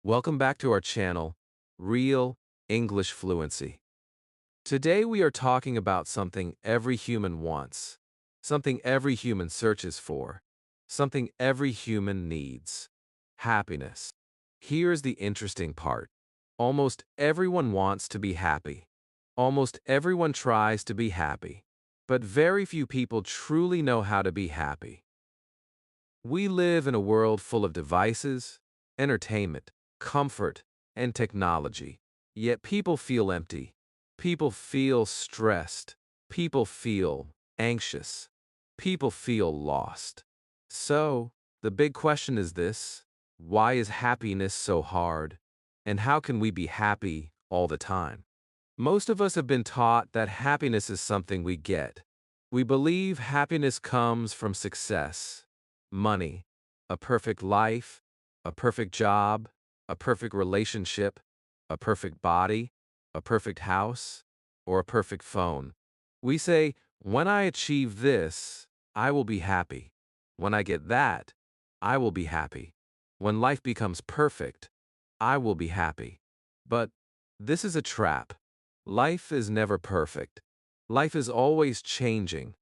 Welcome back to our channel, Real English Fluency. Today we are talking about something every human wants, something every human searches for, something every human needs: happiness. Here's the interesting part. Almost everyone wants to be happy. Almost everyone tries to be happy. But very few people truly know how to be happy. We live in a world full of devices, entertainment, comfort, and technology. Yet people feel empty. People feel stressed. People feel anxious. People feel lost. So, the big question is this: why is happiness so hard? And how can we be happy all the time? Most of us have been taught that happiness is something we get. We believe happiness comes from success, money, a perfect life, a perfect job, a perfect relationship, a perfect body, a perfect house, or a perfect phone. We say, when I achieve this, I will be happy. When I get that, I will be happy. When life becomes perfect, I will be happy. But this is a trap. Life is never perfect. Life is always changing.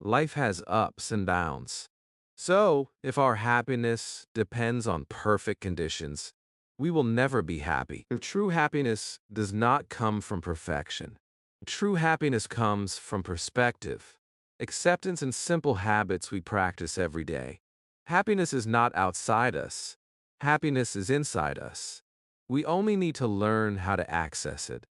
Life has ups and downs. So, if our happiness depends on perfect conditions, we will never be happy. True happiness does not come from perfection. True happiness comes from perspective, acceptance, and simple habits we practice every day. Happiness is not outside us. Happiness is inside us. We only need to learn how to access it.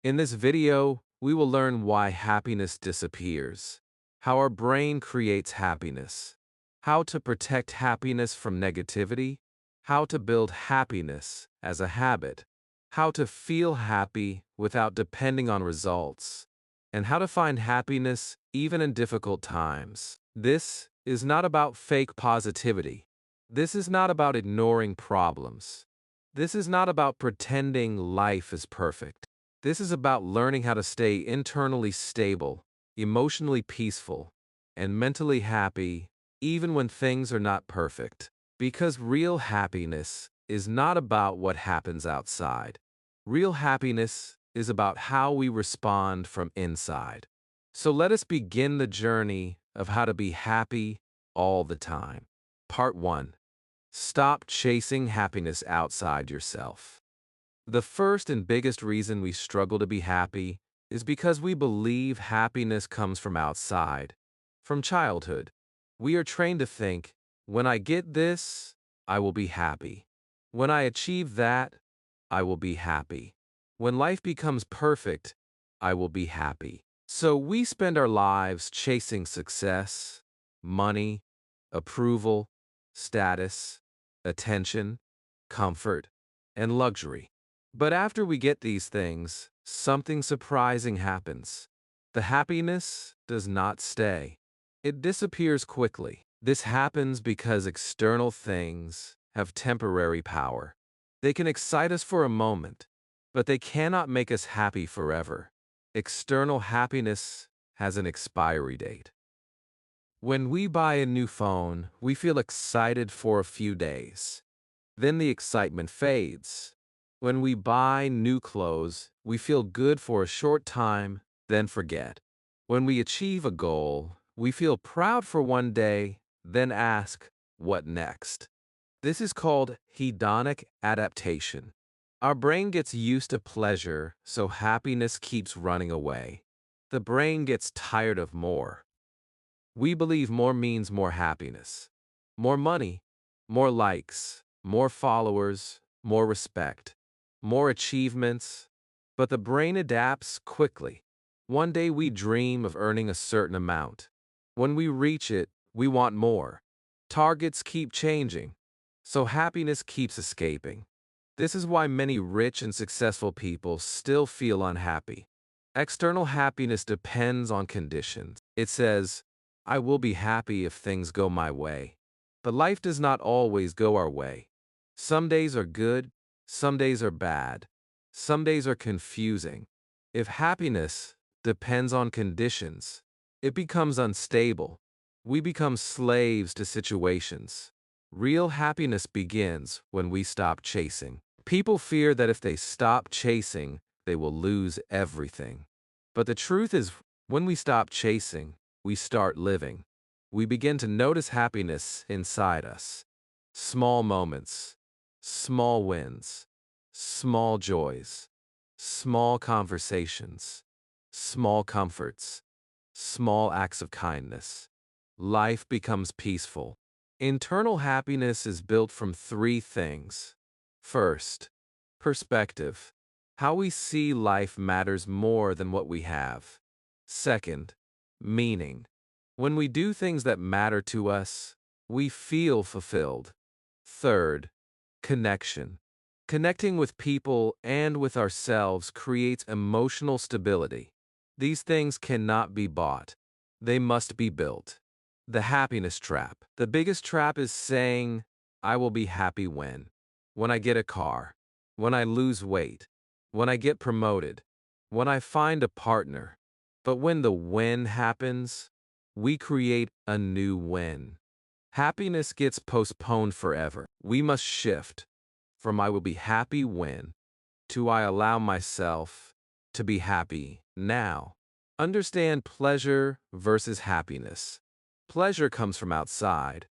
In this video, we will learn why happiness disappears, how our brain creates happiness, how to protect happiness from negativity, how to build happiness as a habit, how to feel happy without depending on results, and how to find happiness even in difficult times. This is not about fake positivity. This is not about ignoring problems. This is not about pretending life is perfect. This is about learning how to stay internally stable, emotionally peaceful, and mentally happy even when things are not perfect. Because real happiness is not about what happens outside. Real happiness is about how we respond from inside. So let us begin the journey of how to be happy all the time. Part 1. Stop chasing happiness outside yourself. The first and biggest reason we struggle to be happy is because we believe happiness comes from outside. From childhood, we are trained to think, when I get this, I will be happy. When I achieve that, I will be happy. When life becomes perfect, I will be happy. So we spend our lives chasing success, money, approval, status, attention, comfort, and luxury. But after we get these things, something surprising happens. The happiness does not stay. It disappears quickly. This happens because external things have temporary power. They can excite us for a moment, but they cannot make us happy forever. External happiness has an expiry date. When we buy a new phone, we feel excited for a few days. Then the excitement fades. When we buy new clothes, we feel good for a short time, then forget. When we achieve a goal, we feel proud for one day, then ask, what next? This is called hedonic adaptation. Our brain gets used to pleasure, so happiness keeps running away. The brain gets tired of more. We believe more means more happiness. More money, more likes, more followers, more respect, more achievements. But the brain adapts quickly. One day we dream of earning a certain amount. When we reach it, we want more. Targets keep changing, so happiness keeps escaping. This is why many rich and successful people still feel unhappy. External happiness depends on conditions. It says, I will be happy if things go my way. But life does not always go our way. Some days are good, some days are bad, some days are confusing. If happiness depends on conditions, it becomes unstable. We become slaves to situations. Real happiness begins when we stop chasing. People fear that if they stop chasing, they will lose everything. But the truth is, when we stop chasing, we start living. We begin to notice happiness inside us. Small moments, small wins, small joys, small conversations, small comforts, small acts of kindness. Life becomes peaceful. Internal happiness is built from three things. First, perspective. How we see life matters more than what we have. Second, meaning. When we do things that matter to us, we feel fulfilled. Third, connection. Connecting with people and with ourselves creates emotional stability. These things cannot be bought. They must be built. The happiness trap. The biggest trap is saying, I will be happy when I get a car, when I lose weight, when I get promoted, when I find a partner. But when the when happens, we create a new when. Happiness gets postponed forever. We must shift from I will be happy when to I allow myself to be happy now. Understand pleasure versus happiness. Pleasure comes from outside.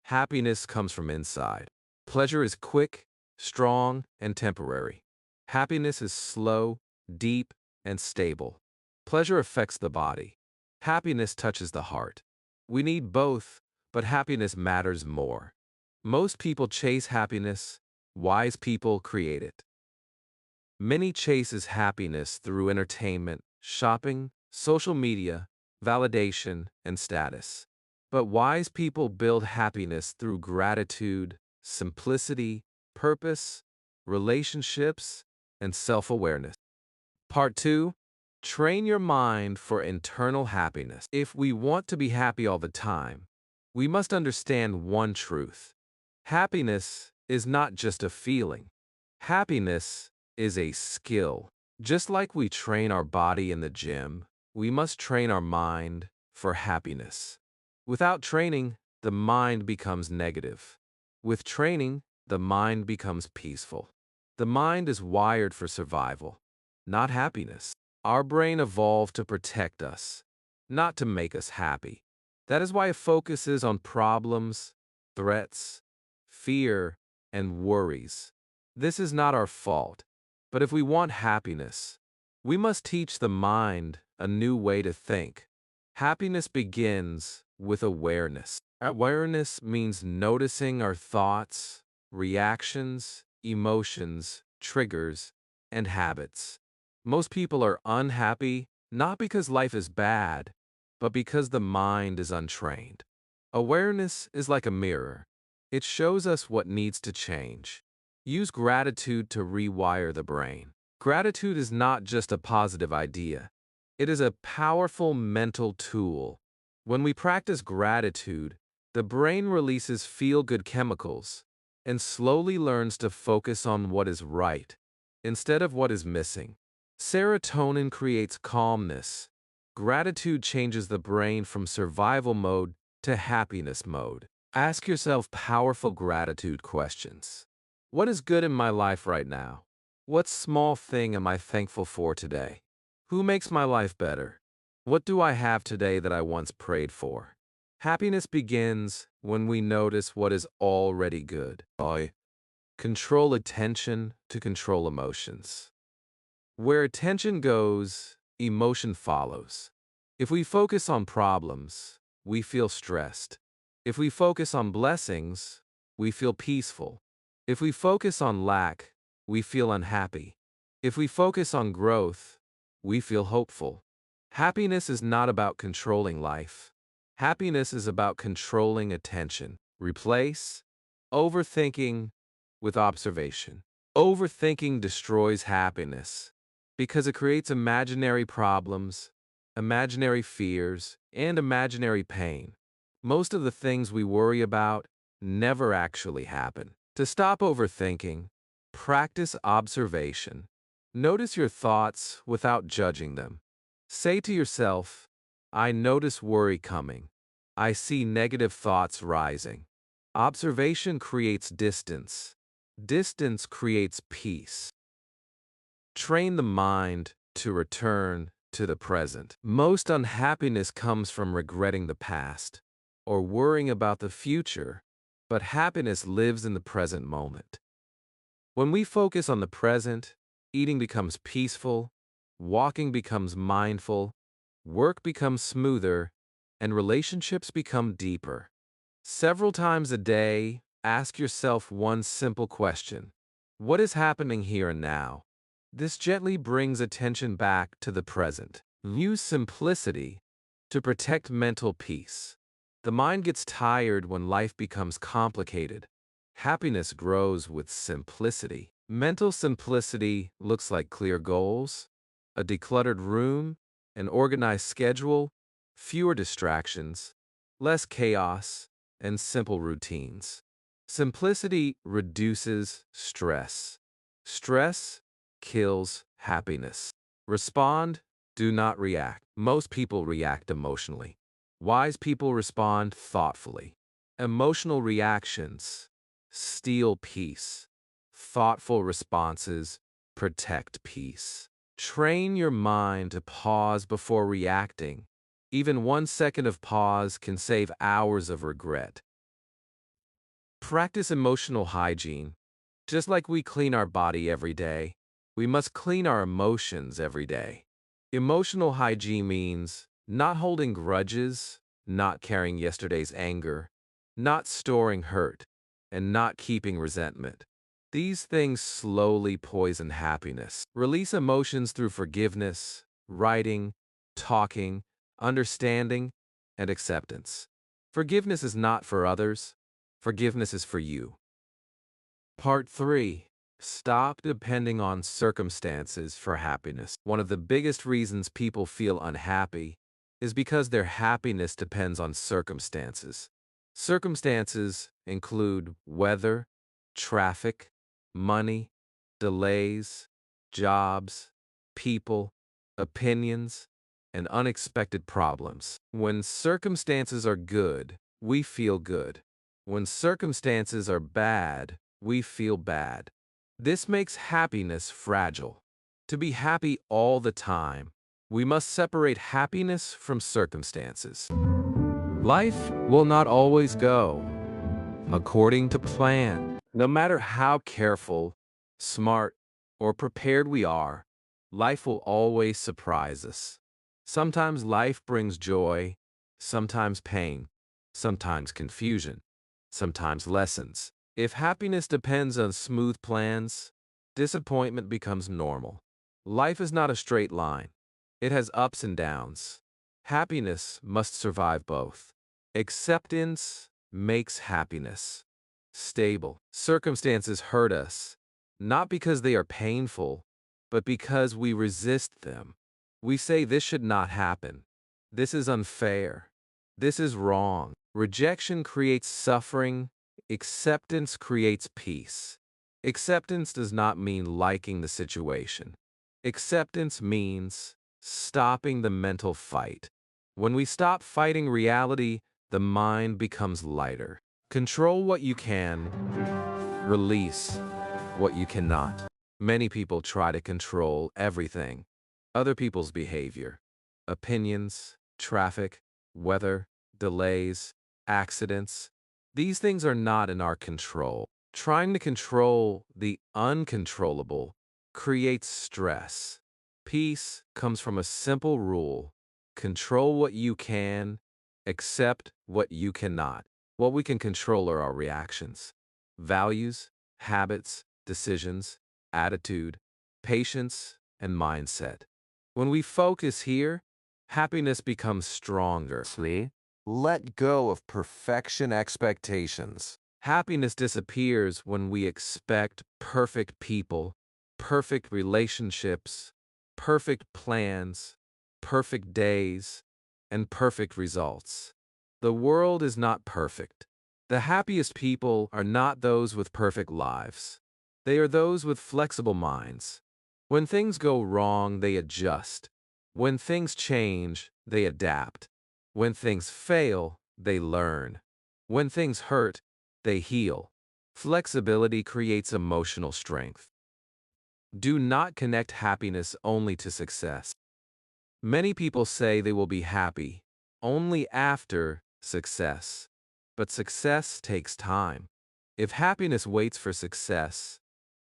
Happiness comes from inside. Pleasure is quick, strong, and temporary. Happiness is slow, deep, and stable. Pleasure affects the body. Happiness touches the heart. We need both, but happiness matters more. Most people chase happiness. Wise people create it. Many chases happiness through entertainment, shopping, social media, validation, and status. But wise people build happiness through gratitude, simplicity, purpose, relationships, and self-awareness. Part 2. Train your mind for internal happiness. If we want to be happy all the time, we must understand one truth. Happiness is not just a feeling. Happiness is a skill. Just like we train our body in the gym, we must train our mind for happiness. Without training, the mind becomes negative. With training, the mind becomes peaceful. The mind is wired for survival, not happiness. Our brain evolved to protect us, not to make us happy. That is why it focuses on problems, threats, fear, and worries. This is not our fault, but if we want happiness, we must teach the mind a new way to think. Happiness begins with awareness. Awareness means noticing our thoughts, reactions, emotions, triggers, and habits. Most people are unhappy not because life is bad, but because the mind is untrained. Awareness is like a mirror. It shows us what needs to change. Use gratitude to rewire the brain. Gratitude is not just a positive idea. It is a powerful mental tool. When we practice gratitude, the brain releases feel-good chemicals and slowly learns to focus on what is right instead of what is missing. Serotonin creates calmness. Gratitude changes the brain from survival mode to happiness mode. Ask yourself powerful gratitude questions. What is good in my life right now? What small thing am I thankful for today? Who makes my life better? What do I have today that I once prayed for? Happiness begins when we notice what is already good. Control attention to control emotions. Where attention goes, emotion follows. If we focus on problems, we feel stressed. If we focus on blessings, we feel peaceful. If we focus on lack, we feel unhappy. If we focus on growth, we feel hopeful. Happiness is not about controlling life. Happiness is about controlling attention. Replace overthinking with observation. Overthinking destroys happiness because it creates imaginary problems, imaginary fears, and imaginary pain. Most of the things we worry about never actually happen. To stop overthinking, practice observation. Notice your thoughts without judging them. Say to yourself, I notice worry coming. I see negative thoughts rising. Observation creates distance. Distance creates peace. Train the mind to return to the present. Most unhappiness comes from regretting the past or worrying about the future, but happiness lives in the present moment. When we focus on the present, eating becomes peaceful, walking becomes mindful, work becomes smoother, and relationships become deeper. Several times a day, ask yourself one simple question: what is happening here and now? This gently brings attention back to the present. Use simplicity to protect mental peace. The mind gets tired when life becomes complicated. Happiness grows with simplicity. Mental simplicity looks like clear goals, a decluttered room, an organized schedule, fewer distractions, less chaos, and simple routines. Simplicity reduces stress. Stress kills happiness. Respond, do not react. Most people react emotionally. Wise people respond thoughtfully. Emotional reactions steal peace. Thoughtful responses protect peace. Train your mind to pause before reacting. Even 1 second of pause can save hours of regret. Practice emotional hygiene. Just like we clean our body every day, we must clean our emotions every day. Emotional hygiene means not holding grudges, not carrying yesterday's anger, not storing hurt, and not keeping resentment. These things slowly poison happiness. Release emotions through forgiveness, writing, talking, understanding, and acceptance. Forgiveness is not for others. Forgiveness is for you. Part 3. Stop depending on circumstances for happiness. One of the biggest reasons people feel unhappy is because their happiness depends on circumstances. Circumstances include weather, traffic, money, delays, jobs, people, opinions, and unexpected problems. When circumstances are good, we feel good. When circumstances are bad, we feel bad. This makes happiness fragile. To be happy all the time, we must separate happiness from circumstances. Life will not always go according to plan. No matter how careful, smart, or prepared we are, life will always surprise us. Sometimes life brings joy, sometimes pain, sometimes confusion, sometimes lessons. If happiness depends on smooth plans, disappointment becomes normal. Life is not a straight line. It has ups and downs. Happiness must survive both. Acceptance makes happiness stable. Circumstances hurt us, not because they are painful, but because we resist them. We say this should not happen. This is unfair. This is wrong. Rejection creates suffering. Acceptance creates peace. Acceptance does not mean liking the situation. Acceptance means stopping the mental fight. When we stop fighting reality, the mind becomes lighter. Control what you can, release what you cannot. Many people try to control everything: other people's behavior, opinions, traffic, weather, delays, accidents. These things are not in our control. Trying to control the uncontrollable creates stress. Peace comes from a simple rule: control what you can, accept what you cannot. What we can control are our reactions, values, habits, decisions, attitude, patience, and mindset. When we focus here, happiness becomes stronger. Let go of perfection expectations. Happiness disappears when we expect perfect people, perfect relationships, perfect plans, perfect days, and perfect results. The world is not perfect. The happiest people are not those with perfect lives. They are those with flexible minds. When things go wrong, they adjust. When things change, they adapt. When things fail, they learn. When things hurt, they heal. Flexibility creates emotional strength. Do not connect happiness only to success. Many people say they will be happy only after success, but success takes time. If happiness waits for success,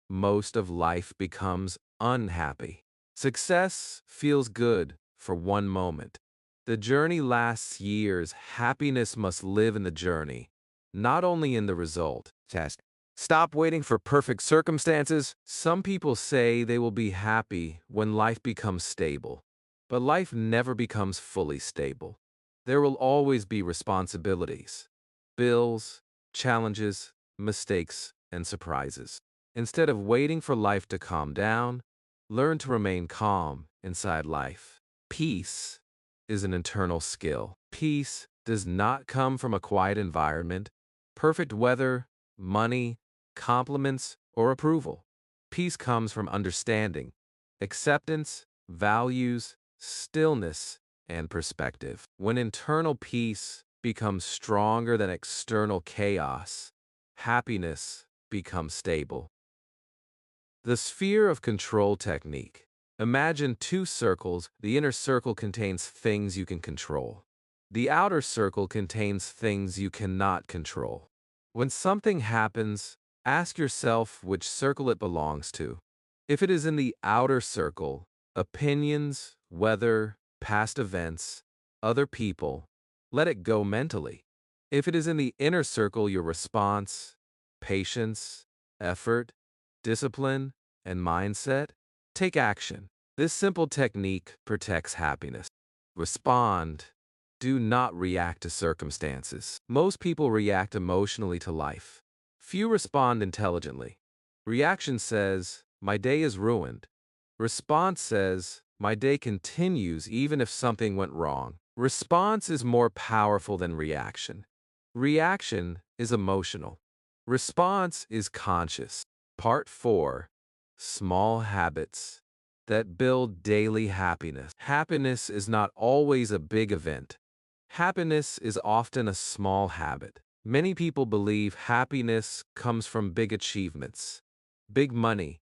most of life becomes unhappy. Success feels good for one moment. The journey lasts years. Happiness must live in the journey, not only in the result. Test. Stop waiting for perfect circumstances. Some people say they will be happy when life becomes stable, but life never becomes fully stable. There will always be responsibilities, bills, challenges, mistakes, and surprises. Instead of waiting for life to calm down, learn to remain calm inside life. Peace is an internal skill. Peace does not come from a quiet environment, perfect weather, money, compliments, or approval. Peace comes from understanding, acceptance, values, stillness, and perspective. When internal peace becomes stronger than external chaos, happiness becomes stable. The sphere of control technique. Imagine two circles. The inner circle contains things you can control. The outer circle contains things you cannot control. When something happens, ask yourself which circle it belongs to. If it is in the outer circle, opinions, weather, past events, other people, let it go mentally. If it is in the inner circle, your response, patience, effort, discipline, and mindset, take action. This simple technique protects happiness. Respond. Do not react to circumstances. Most people react emotionally to life. Few respond intelligently. Reaction says, "My day is ruined." Response says, "My day continues even if something went wrong." Response is more powerful than reaction. Reaction is emotional. Response is conscious. Part 4. Small habits that build daily happiness. Happiness is not always a big event. Happiness is often a small habit. Many people believe happiness comes from big achievements, big money,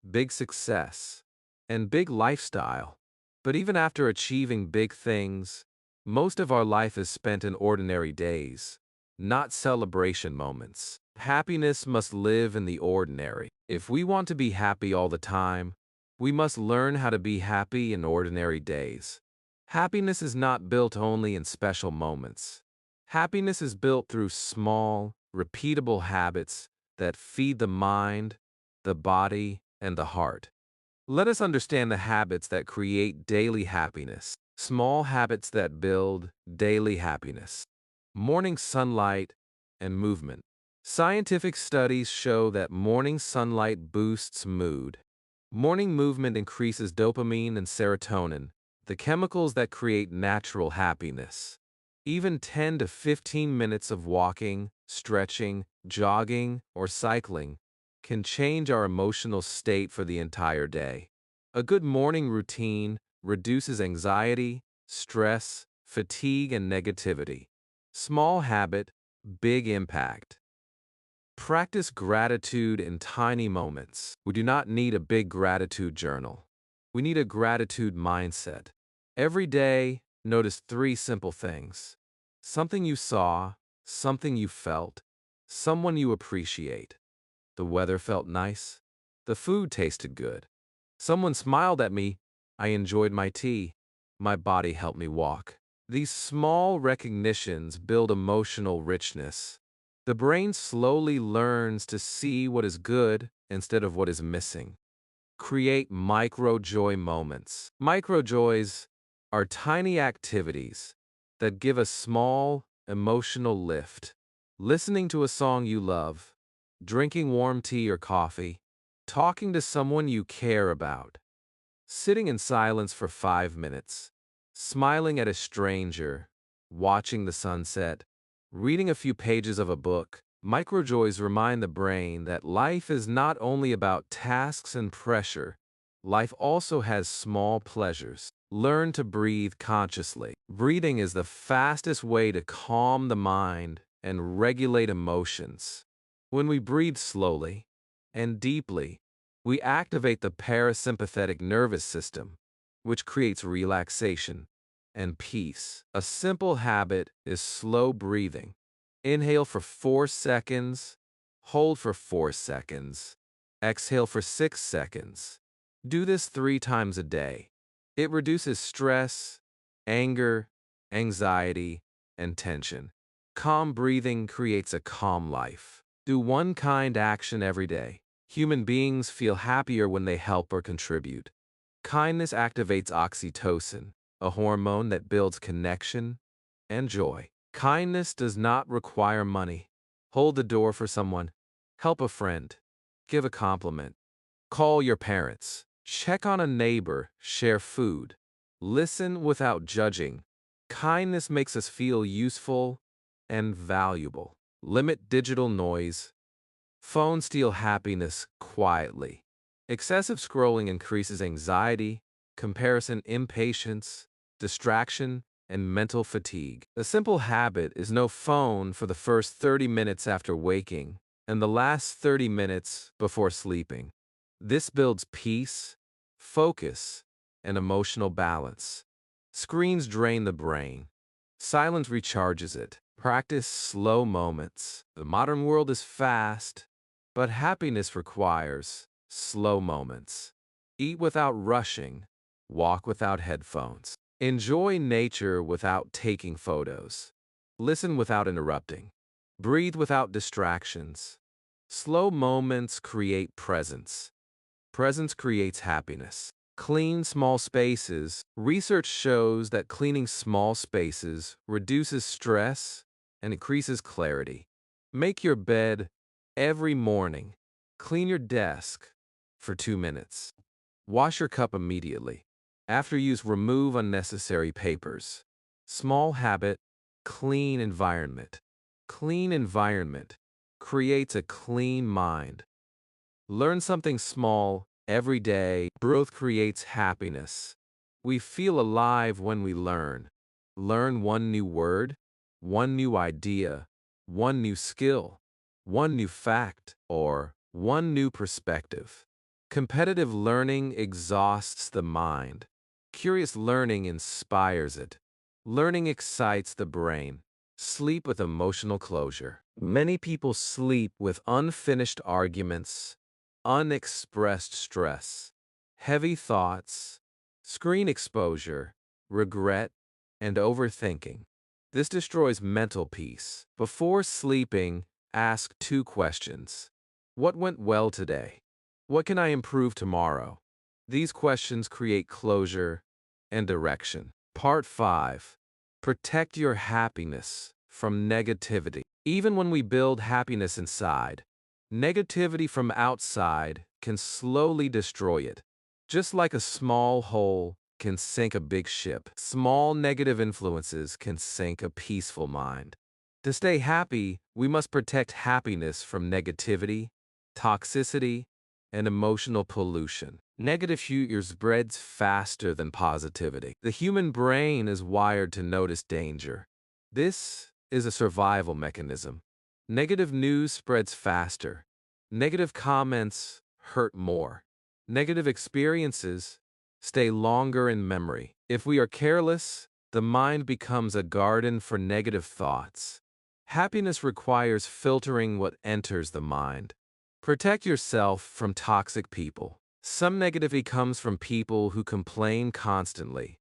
big success, and big lifestyle. But even after achieving big things, most of our life is spent in ordinary days, not celebration moments. Happiness must live in the ordinary. If we want to be happy all the time, we must learn how to be happy in ordinary days. Happiness is not built only in special moments. Happiness is built through small, repeatable habits that feed the mind, the body, and the heart. Let us understand the habits that create daily happiness. Small habits that build daily happiness. Morning sunlight and movement. Scientific studies show that morning sunlight boosts mood. Morning movement increases dopamine and serotonin, the chemicals that create natural happiness. Even 10 to 15 minutes of walking, stretching, jogging, or cycling can change our emotional state for the entire day. A good morning routine reduces anxiety, stress, fatigue, and negativity. Small habit, big impact. Practice gratitude in tiny moments. We do not need a big gratitude journal. We need a gratitude mindset. Every day, notice 3 simple things. Something you saw, something you felt, someone you appreciate. The weather felt nice. The food tasted good. Someone smiled at me. I enjoyed my tea. My body helped me walk. These small recognitions build emotional richness. The brain slowly learns to see what is good instead of what is missing. Create micro-joy moments. Micro-joys are tiny activities that give a small emotional lift. Listening to a song you love, drinking warm tea or coffee, talking to someone you care about, sitting in silence for 5 minutes, smiling at a stranger, watching the sunset, reading a few pages of a book. Microjoys remind the brain that life is not only about tasks and pressure. Life also has small pleasures. Learn to breathe consciously. Breathing is the fastest way to calm the mind and regulate emotions. When we breathe slowly and deeply, we activate the parasympathetic nervous system, which creates relaxation and peace. A simple habit is slow breathing. Inhale for 4 seconds, hold for 4 seconds, exhale for 6 seconds. Do this 3 times a day. It reduces stress, anger, anxiety, and tension. Calm breathing creates a calm life. Do one kind action every day. Human beings feel happier when they help or contribute. Kindness activates oxytocin, a hormone that builds connection and joy. Kindness does not require money. Hold the door for someone, help a friend, give a compliment, call your parents, check on a neighbor, share food, listen without judging. Kindness makes us feel useful and valuable. Limit digital noise. Phones steal happiness quietly. Excessive scrolling increases anxiety, comparison, impatience, distraction, and mental fatigue. A simple habit is no phone for the first 30 minutes after waking and the last 30 minutes before sleeping. This builds peace, focus, and emotional balance. Screens drain the brain. Silence recharges it. Practice slow moments. The modern world is fast, but happiness requires slow moments. Eat without rushing. Walk without headphones. Enjoy nature without taking photos. Listen without interrupting. Breathe without distractions. Slow moments create presence. Presence creates happiness. Clean small spaces. Research shows that cleaning small spaces reduces stress and increases clarity. Make your bed every morning. Clean your desk for 2 minutes. Wash your cup immediately. After use, remove unnecessary papers. Small habit, clean environment. Clean environment creates a clean mind. Learn something small every day. Growth creates happiness. We feel alive when we learn. Learn one new word, one new idea, one new skill, one new fact, or one new perspective. Competitive learning exhausts the mind. Curious learning inspires it. Learning excites the brain. Sleep with emotional closure. Many people sleep with unfinished arguments, unexpressed stress, heavy thoughts, screen exposure, regret, and overthinking. This destroys mental peace. Before sleeping, ask 2 questions. What went well today? What can I improve tomorrow? These questions create closure and direction. Part 5. Protect your happiness from negativity. Even when we build happiness inside, negativity from outside can slowly destroy it. Just like a small hole can sink a big ship, small negative influences can sink a peaceful mind. To stay happy, we must protect happiness from negativity, toxicity, and emotional pollution. Negative future spreads faster than positivity. The human brain is wired to notice danger. This is a survival mechanism. Negative news spreads faster. Negative comments hurt more. Negative experiences stay longer in memory. If we are careless, the mind becomes a garden for negative thoughts. Happiness requires filtering what enters the mind. Protect yourself from toxic people. Some negativity comes from people who complain constantly,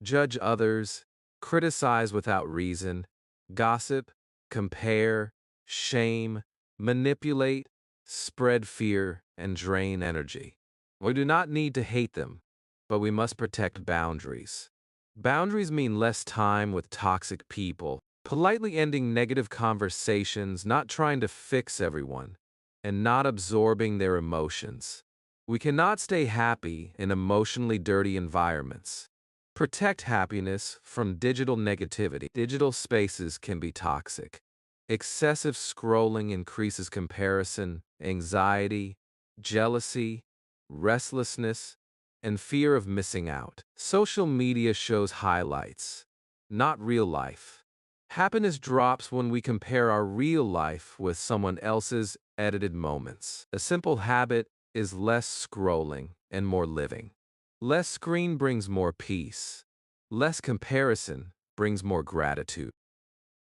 judge others, criticize without reason, gossip, compare, shame, manipulate, spread fear, and drain energy. We do not need to hate them, but we must protect boundaries. Boundaries mean less time with toxic people, politely ending negative conversations, not trying to fix everyone, and not absorbing their emotions. We cannot stay happy in emotionally dirty environments. Protect happiness from digital negativity. Digital spaces can be toxic. Excessive scrolling increases comparison, anxiety, jealousy, restlessness, and fear of missing out. Social media shows highlights, not real life. Happiness drops when we compare our real life with someone else's edited moments. A simple habit is less scrolling and more living. Less screen brings more peace. Less comparison brings more gratitude.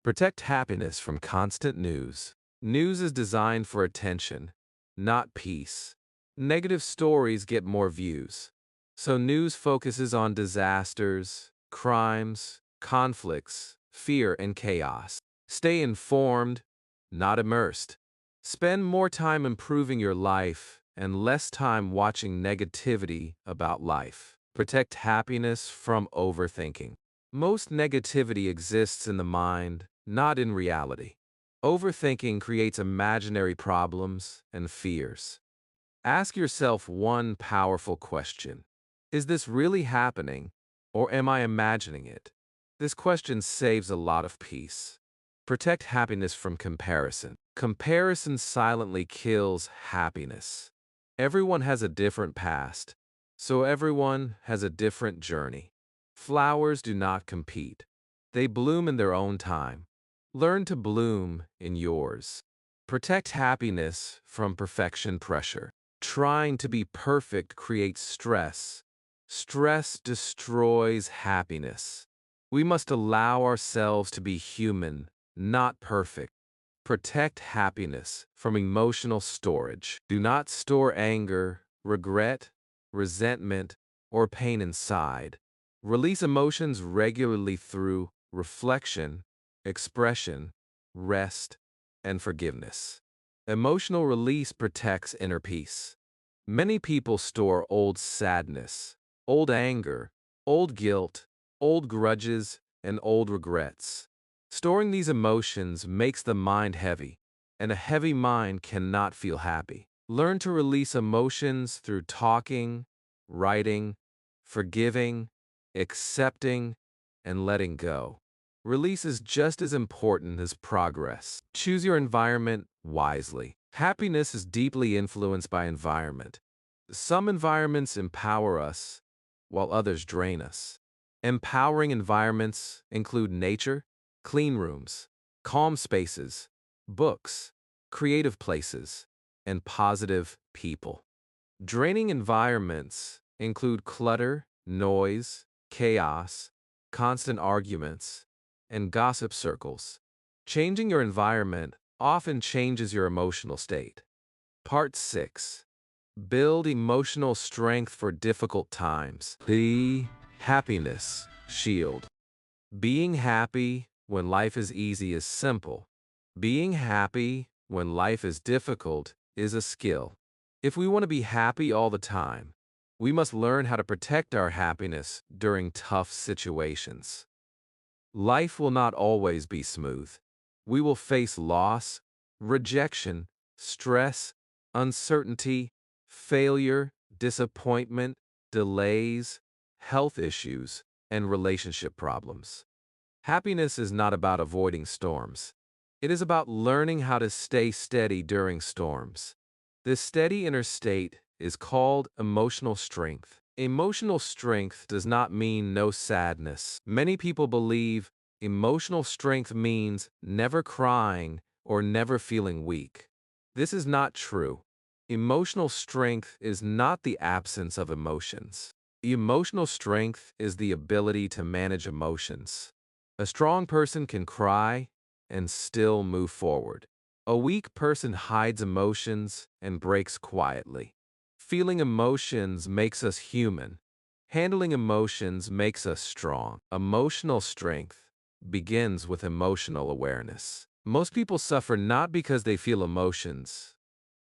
Protect happiness from constant news. News is designed for attention, not peace. Negative stories get more views. So news focuses on disasters, crimes, conflicts, fear, and chaos. Stay informed, not immersed. Spend more time improving your life and less time watching negativity about life. Protect happiness from overthinking. Most negativity exists in the mind, not in reality. Overthinking creates imaginary problems and fears. Ask yourself one powerful question. Is this really happening, or am I imagining it? This question saves a lot of peace. Protect happiness from comparison. Comparison silently kills happiness. Everyone has a different past, so everyone has a different journey. Flowers do not compete. They bloom in their own time. Learn to bloom in yours. Protect happiness from perfection pressure. Trying to be perfect creates stress. Stress destroys happiness. We must allow ourselves to be human, not perfect. Protect happiness from emotional storage. Do not store anger, regret, resentment, or pain inside. Release emotions regularly through reflection, expression, rest, and forgiveness. Emotional release protects inner peace. Many people store old sadness, old anger, old guilt, old grudges, and old regrets. Storing these emotions makes the mind heavy, and a heavy mind cannot feel happy. Learn to release emotions through talking, writing, forgiving, accepting, and letting go. Release is just as important as progress. Choose your environment wisely. Happiness is deeply influenced by environment. Some environments empower us, while others drain us. Empowering environments include nature, clean rooms, calm spaces, books, creative places, and positive people. Draining environments include clutter, noise, chaos, constant arguments, and gossip circles. Changing your environment often changes your emotional state. Part 6. Build emotional strength for difficult times. The happiness shield. Being happy when life is easy is simple. Being happy when life is difficult is a skill. If we want to be happy all the time, we must learn how to protect our happiness during tough situations. Life will not always be smooth. We will face loss, rejection, stress, uncertainty, failure, disappointment, delays, health issues, and relationship problems. Happiness is not about avoiding storms. It is about learning how to stay steady during storms. This steady inner state is called emotional strength. Emotional strength does not mean no sadness. Many people believe emotional strength means never crying or never feeling weak. This is not true. Emotional strength is not the absence of emotions. Emotional strength is the ability to manage emotions. A strong person can cry and still move forward. A weak person hides emotions and breaks quietly. Feeling emotions makes us human. Handling emotions makes us strong. Emotional strength begins with emotional awareness. Most people suffer not because they feel emotions,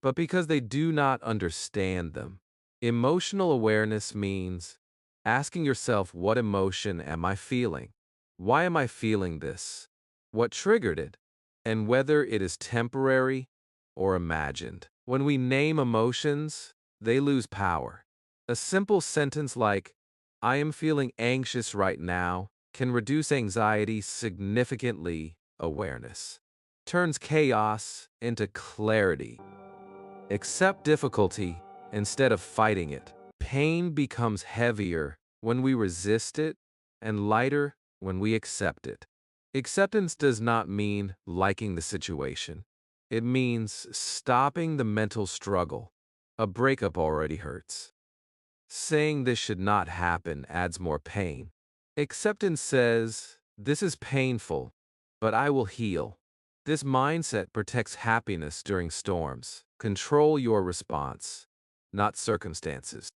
but because they do not understand them. Emotional awareness means asking yourself, what emotion am I feeling? Why am I feeling this? What triggered it? And whether it is temporary or imagined. When we name emotions, they lose power. A simple sentence like, I am feeling anxious right now, can reduce anxiety significantly. Awareness turns chaos into clarity. Accept difficulty instead of fighting it. Pain becomes heavier when we resist it and lighter when we accept it. Acceptance does not mean liking the situation. It means stopping the mental struggle. A breakup already hurts. Saying this should not happen adds more pain. Acceptance says, this is painful, but I will heal. This mindset protects happiness during storms. Control your response, not circumstances.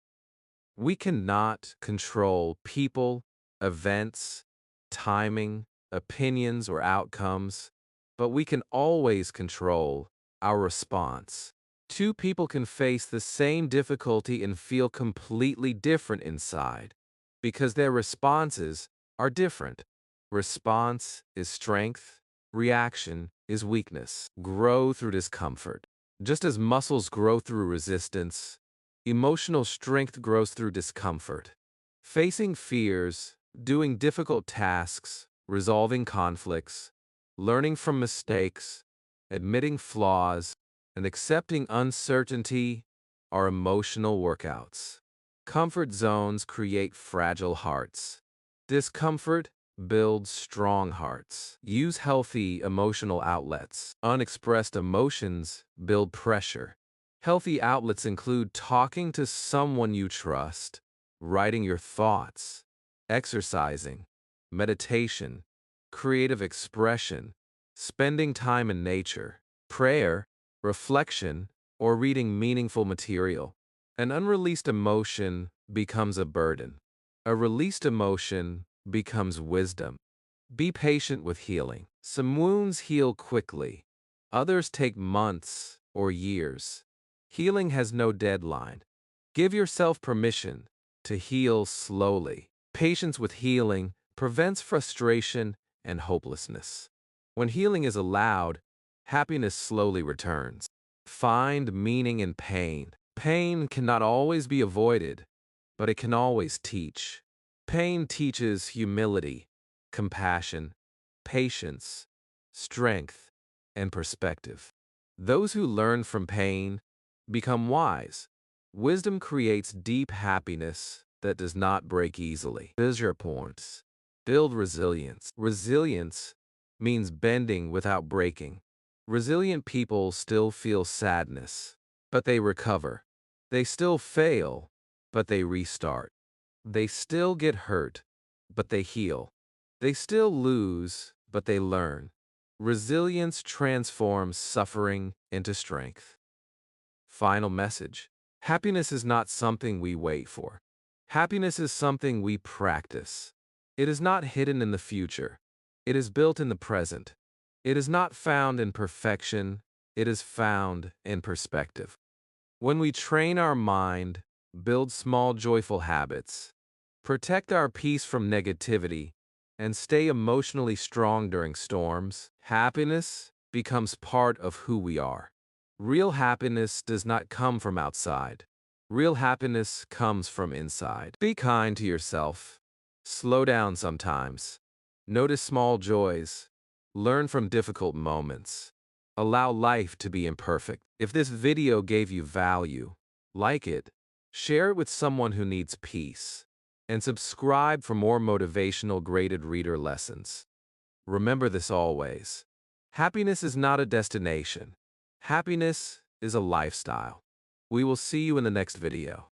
We cannot control people, events, timing, opinions, or outcomes, but we can always control our response. Two people can face the same difficulty and feel completely different inside because their responses are different. Response is strength, reaction is weakness. Grow through discomfort. Just as muscles grow through resistance, emotional strength grows through discomfort. Facing fears, doing difficult tasks, resolving conflicts, learning from mistakes, admitting flaws, and accepting uncertainty are emotional workouts. Comfort zones create fragile hearts. Discomfort builds strong hearts. Use healthy emotional outlets. Unexpressed emotions build pressure. Healthy outlets include talking to someone you trust, writing your thoughts, exercising, meditation, creative expression, spending time in nature, prayer, reflection, or reading meaningful material. An unreleased emotion becomes a burden. A released emotion becomes wisdom. Be patient with healing. Some wounds heal quickly. Others take months or years. Healing has no deadline. Give yourself permission to heal slowly. Patience with healing prevents frustration and hopelessness. When healing is allowed, happiness slowly returns. Find meaning in pain. Pain cannot always be avoided, but it can always teach. Pain teaches humility, compassion, patience, strength, and perspective. Those who learn from pain become wise. Wisdom creates deep happiness that does not break easily. Build points. Build resilience. Resilience means bending without breaking. Resilient people still feel sadness, but they recover. They still fail, but they restart. They still get hurt, but they heal. They still lose, but they learn. Resilience transforms suffering into strength. Final message. Happiness is not something we wait for. Happiness is something we practice. It is not hidden in the future. It is built in the present. It is not found in perfection. It is found in perspective. When we train our mind, build small joyful habits, protect our peace from negativity, and stay emotionally strong during storms, happiness becomes part of who we are. Real happiness does not come from outside. Real happiness comes from inside. Be kind to yourself. Slow down sometimes. Notice small joys. Learn from difficult moments. Allow life to be imperfect. If this video gave you value, like it, share it with someone who needs peace, and subscribe for more motivational graded reader lessons. Remember this always. Happiness is not a destination. Happiness is a lifestyle. We will see you in the next video.